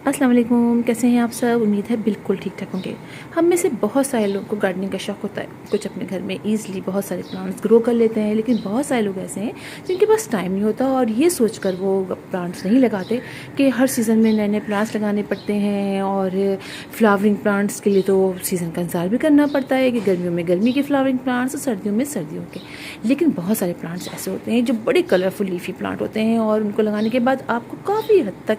अस्सलाम वालेकुम, कैसे हैं आप सब। उम्मीद है बिल्कुल ठीक ठाक होंगे। हम में से बहुत सारे लोगों को गार्डनिंग का शौक़ होता है। कुछ अपने घर में ईज़िली बहुत सारे प्लांट्स ग्रो कर लेते हैं, लेकिन बहुत सारे लोग ऐसे हैं जिनके पास टाइम नहीं होता और ये सोचकर वो प्लांट्स नहीं लगाते कि हर सीज़न में नए नए प्लांट्स लगाने पड़ते हैं। और फ्लावरिंग प्लांट्स के लिए तो सीज़न का इंतज़ार भी करना पड़ता है कि गर्मियों में गर्मी के फ्लावरिंग प्लांट्स और सर्दियों में सर्दियों के। लेकिन बहुत सारे प्लांट्स ऐसे होते हैं जो बड़े कलरफुल लीफी प्लांट होते हैं और उनको लगाने के बाद आपको काफ़ी हद तक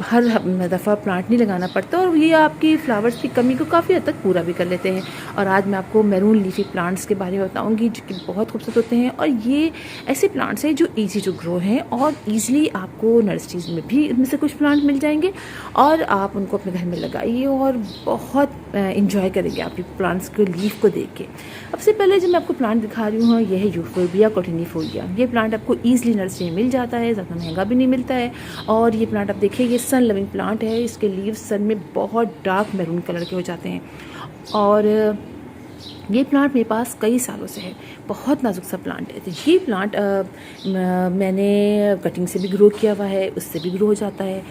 हर दफ़ा प्लांट नहीं लगाना पड़ता और ये आपकी फ्लावर्स की कमी को काफ़ी हद तक पूरा भी कर लेते हैं। और आज मैं आपको मैरून लीफी प्लांट्स के बारे में बताऊंगी जो कि बहुत खूबसूरत होते हैं। और ये ऐसे प्लांट्स हैं जो इजी टू ग्रो हैं और ईज़िली आपको नर्सरीज में भी इनमें से कुछ प्लांट मिल जाएंगे और आप उनको अपने घर में लगाइए और बहुत इंजॉय करेंगे आप प्लांट्स के लीफ को देख के। सबसे पहले जो मैं आपको प्लांट दिखा रही हूँ ये है यूफोर्बिया कॉटिनिफोलिया। ये प्लांट आपको ईज़िली नर्सरी में मिल जाता है, ज़्यादा महंगा भी नहीं मिलता है। और ये प्लांट आप देखिए, ये सन लविंग प्लांट है। इसके लीव्स सन में बहुत डार्क मैरून कलर के हो जाते हैं और ये प्लांट मेरे पास कई सालों से है। बहुत नाजुक सा प्लांट है। तो ये प्लांट मैंने कटिंग से भी ग्रो किया हुआ है, उससे भी ग्रो हो जाता है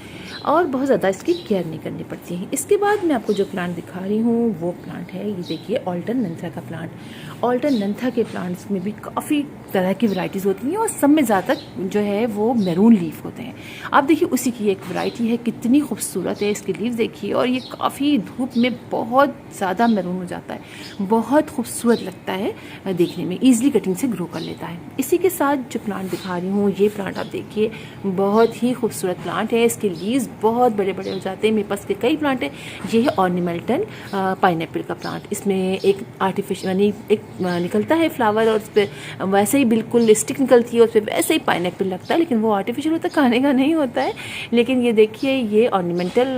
और बहुत ज़्यादा इसकी केयर नहीं करनी पड़ती है। इसके बाद मैं आपको जो प्लांट दिखा रही हूँ वो प्लांट है, ये देखिए ऑल्टरनंथा का प्लांट। ऑल्टरनंथा के प्लांट्स में भी काफ़ी तरह की वैरायटीज़ होती हैं और सब में ज़्यादातर जो है वो मैरून लीफ होते हैं। आप देखिए उसी की एक वैरायटी है, कितनी खूबसूरत है इसके लीफ देखिए। और ये काफ़ी धूप में बहुत ज़्यादा मैरून हो जाता है, बहुत खूबसूरत लगता है देखने में, ईजिली कटिंग से ग्रो कर लेता है। इसी के साथ जो प्लांट दिखा रही हूँ ये प्लांट आप देखिए, बहुत ही खूबसूरत प्लांट है। इसके लीव्स बहुत बड़े बड़े हो जाते हैं। मेरे पास के कई प्लांट है। ये है ऑर्नामेंटल पाइनएप्पल का प्लांट। इसमें एक आर्टिफिशियल यानी एक निकलता है फ्लावर और उस पर वैसे ही बिल्कुल स्टिक निकलती है, उस पर वैसे ही पाइनएप्पल लगता है, लेकिन वो आर्टिफिशियल होता है, खाने का नहीं होता है। लेकिन ये देखिए ये ऑर्नामेंटल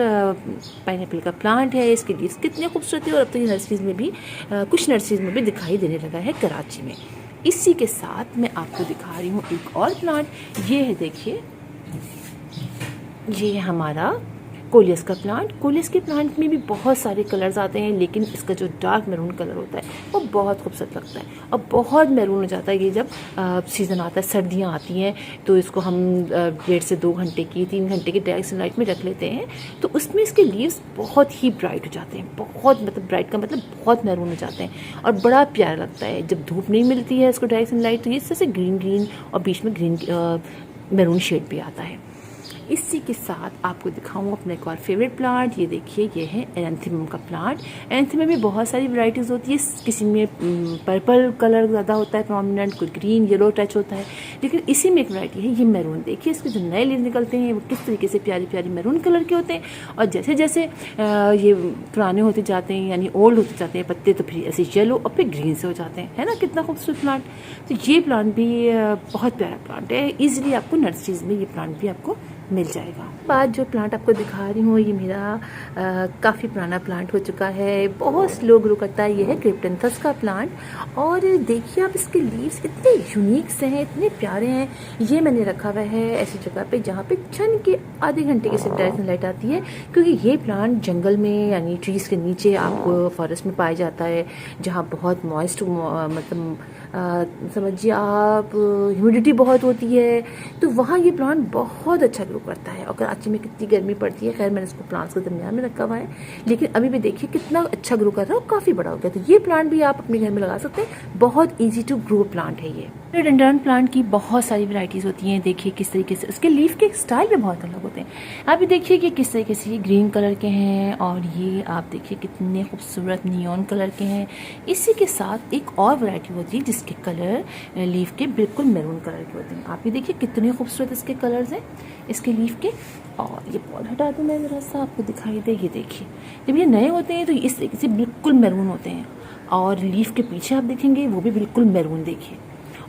पाइनएप्पल का प्लांट है। इसके लीव्स कितने खूबसूरत है और अब तो ये नर्सरीज में भी कुछ नर्सरीज में भी दिखाई देने लगा है कराची में। इसी के साथ मैं आपको दिखा रही हूँ एक और प्लांट। ये है देखिए, ये है हमारा कोलियस का प्लांट। कोलियस के प्लांट में भी बहुत सारे कलर्स आते हैं, लेकिन इसका जो डार्क मैरून कलर होता है वो बहुत खूबसूरत लगता है और बहुत मैरून हो जाता है। ये जब सीज़न आता है, सर्दियाँ आती हैं, तो इसको हम 1.5 से 2 घंटे की 3 घंटे की डायरेक्ट सनलाइट में रख लेते हैं, तो उसमें इसके लीव्स बहुत ही ब्राइट हो जाते हैं। बहुत मतलब ब्राइट का मतलब बहुत मैरून हो जाते हैं और बड़ा प्यारा लगता है। जब धूप नहीं मिलती है इसको डायरेक्ट सनलाइट, तो ये इससे ग्रीन ग्रीन और बीच में ग्रीन मैरून शेड भी आता है। इसी के साथ आपको दिखाऊँ अपना एक और फेवरेट प्लांट। ये देखिए, ये है एरेंथीमम का प्लांट। एरेंथीमम में बहुत सारी वैरायटीज़ होती है। किसी में पर्पल कलर ज़्यादा होता है प्रोमिनेंट, कोई ग्रीन येलो टच होता है, लेकिन इसी में एक वैरायटी है ये मैरून। देखिए इसके जो नए लीव निकलते हैं वो किस तरीके से प्यारी प्यारी मैरून कलर के होते हैं और जैसे जैसे ये पुराने होते जाते हैं यानी ओल्ड होते जाते हैं पत्ते, तो फिर ऐसे येलो और फिर ग्रीन से हो जाते हैं। है ना कितना खूबसूरत प्लांट। तो ये प्लांट भी बहुत प्यारा प्लांट है। ईजिली आपको नर्सरीज में ये प्लांट भी आपको मिल जाएगा। बाद जो प्लांट आपको दिखा रही हूँ ये मेरा काफ़ी पुराना प्लांट हो चुका है, बहुत स्लो ग्रो करता है। ये है क्रिप्टेंथस का प्लांट और देखिए आप इसके लीव्स इतने यूनिक से हैं, इतने प्यारे हैं। ये मैंने रखा हुआ है ऐसी जगह पे जहाँ पे छन के आधे घंटे की सिर्फ डायरेक्ट लाइट आती है, क्योंकि ये प्लांट जंगल में यानी ट्रीज़ के नीचे आपको फॉरेस्ट में पाया जाता है, जहाँ बहुत मॉइस्ट मतलब समझिए आप ह्यूमिडिटी बहुत होती है, तो वहाँ ये प्लांट बहुत अच्छा ग्रो करता है। और कराची में कितनी गर्मी पड़ती है, खैर मैंने इसको प्लांट्स के दरमियान में रखा हुआ है, लेकिन अभी भी देखिए कितना अच्छा ग्रो कर रहा है और काफ़ी बड़ा हो गया। तो ये प्लांट भी आप अपने घर में लगा सकते हैं, बहुत ईजी टू ग्रो प्लांट है ये। फिलोडेंड्रॉन प्लांट की बहुत सारी वैरायटीज़ होती हैं। देखिए किस तरीके से उसके लीफ के स्टाइल भी बहुत अलग होते हैं। आप भी देखिए कि किस तरीके से ये ग्रीन कलर के हैं और ये आप देखिए कितने खूबसूरत नियॉन कलर के हैं। इसी के साथ एक और वैरायटी होती है जिसके कलर लीफ के बिल्कुल मैरून कलर के होते हैं। आप भी देखिए कितने खूबसूरत इसके कलर्स हैं इसके लीफ के। और ये पौधा हटा दूँ मैं ज़रा सा आपको दिखाई दे। ये देखिए जब ये नए होते हैं तो इस तरीके से बिल्कुल मैरून होते हैं और लीफ के पीछे आप देखेंगे वो भी बिल्कुल मैरून देखिए।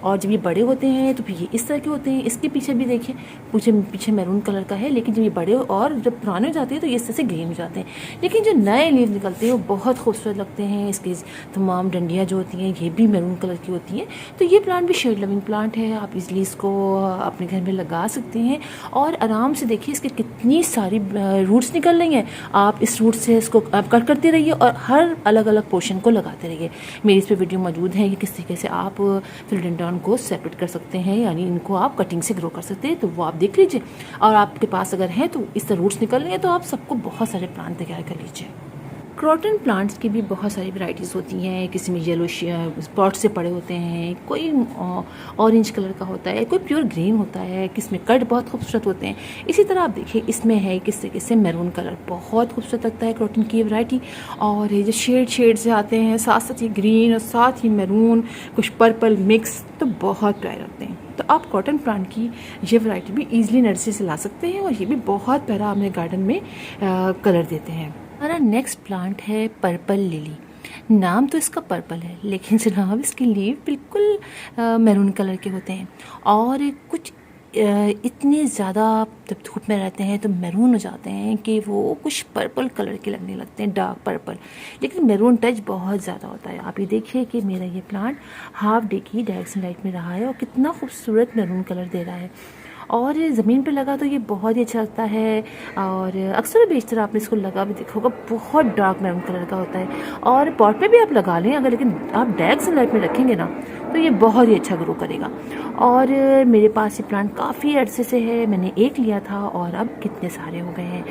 और जब ये बड़े होते हैं तो फिर ये इस तरह के होते हैं। इसके पीछे भी देखिए पीछे मैरून कलर का है, लेकिन जब ये बड़े और जब पुराने हो जाते हैं तो ये इस तरह से ग्रीन हो जाते हैं। लेकिन जो नए लीव निकलते हैं वो बहुत खूबसूरत लगते हैं। इसकी तमाम डंडियाँ जो होती हैं ये भी मैरून कलर की होती हैं। तो ये प्लांट भी शेड लविंग प्लांट है, आप इजली इसको अपने घर में लगा सकते हैं और आराम से देखिए इसके कितनी सारी रूट्स निकल रही हैं। आप इस रूट से इसको कट करते रहिए और हर अलग अलग पोर्शन को लगाते रहिए। मेरी इस पर वीडियो मौजूद है कि किस तरीके से आप फिलोडेंड्रॉन प्लांट को सेपरेट कर सकते हैं, यानी इनको आप कटिंग से ग्रो कर सकते हैं, तो वो आप देख लीजिए। और आपके पास अगर हैं तो इस तरह रूट्स निकल रहे हैं तो आप सबको बहुत सारे प्लांट तैयार कर लीजिए। क्रॉटन प्लांट्स की भी बहुत सारी वैरायटीज़ होती हैं, किसी में येलो स्पॉट से पड़े होते हैं, कोई ऑरेंज कलर का होता है, कोई प्योर ग्रीन होता है, किस में कट बहुत खूबसूरत होते हैं। इसी तरह आप देखिए इसमें है किससे किससे मैरून कलर बहुत खूबसूरत लगता है क्रॉटन की वैरायटी। और ये जो शेड से आते हैं, साथ साथ ये ग्रीन और साथ ही मैरून, कुछ पर्पल मिक्स, तो बहुत प्यारे लगते हैं। तो आप कॉटन प्लांट की ये वैरायटी भी ईजिली नर्सरी से ला सकते हैं और ये भी बहुत प्यारा अपने गार्डन में कलर देते हैं। हमारा नेक्स्ट प्लांट है पर्पल लिली। नाम तो इसका पर्पल है, लेकिन जनाब इसके लीव बिल्कुल मैरून कलर के होते हैं और कुछ इतने ज़्यादा जब धूप में रहते हैं तो मैरून हो जाते हैं कि वो कुछ पर्पल कलर के लगने लगते हैं, डार्क पर्पल, लेकिन मैरून टच बहुत ज़्यादा होता है। आप ये देखिए कि मेरा ये प्लांट हाफ डे की डायरेक्ट सनलाइट में रहा है और कितना खूबसूरत मैरून कलर दे रहा है। और ज़मीन पे लगा तो ये बहुत ही अच्छा लगता है। और अक्सर बेशतर आपने इसको लगा भी देखा होगा, बहुत डार्क मैरून कलर का होता है। और पॉट में भी आप लगा लें अगर, लेकिन आप डायरेक्ट सनलाइट में रखेंगे ना तो ये बहुत ही अच्छा ग्रो करेगा। और मेरे पास ये प्लांट काफ़ी अरसे से है, मैंने एक लिया था और अब कितने सारे हो गए हैं।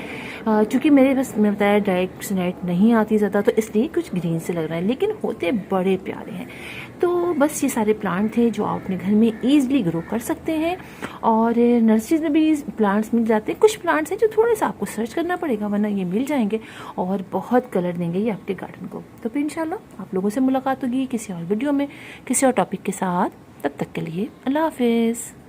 क्योंकि मेरे पास मैं बताया डायरेक्ट सनलाइट नहीं आती ज़्यादा, तो इसलिए कुछ ग्रीन से लग रहा है, लेकिन होते बड़े प्यारे हैं। तो बस ये सारे प्लांट थे जो आप अपने घर में ईजिली ग्रो कर सकते हैं और नर्सरीज में भी प्लांट्स मिल जाते हैं। कुछ प्लांट्स हैं जो थोड़े सा आपको सर्च करना पड़ेगा, वरना ये मिल जाएंगे और बहुत कलर देंगे ये आपके गार्डन को। तो फिर इंशाल्लाह आप लोगों से मुलाकात होगी किसी और वीडियो में किसी और टॉपिक के साथ। तब तक के लिए अल्लाह हाफिज़।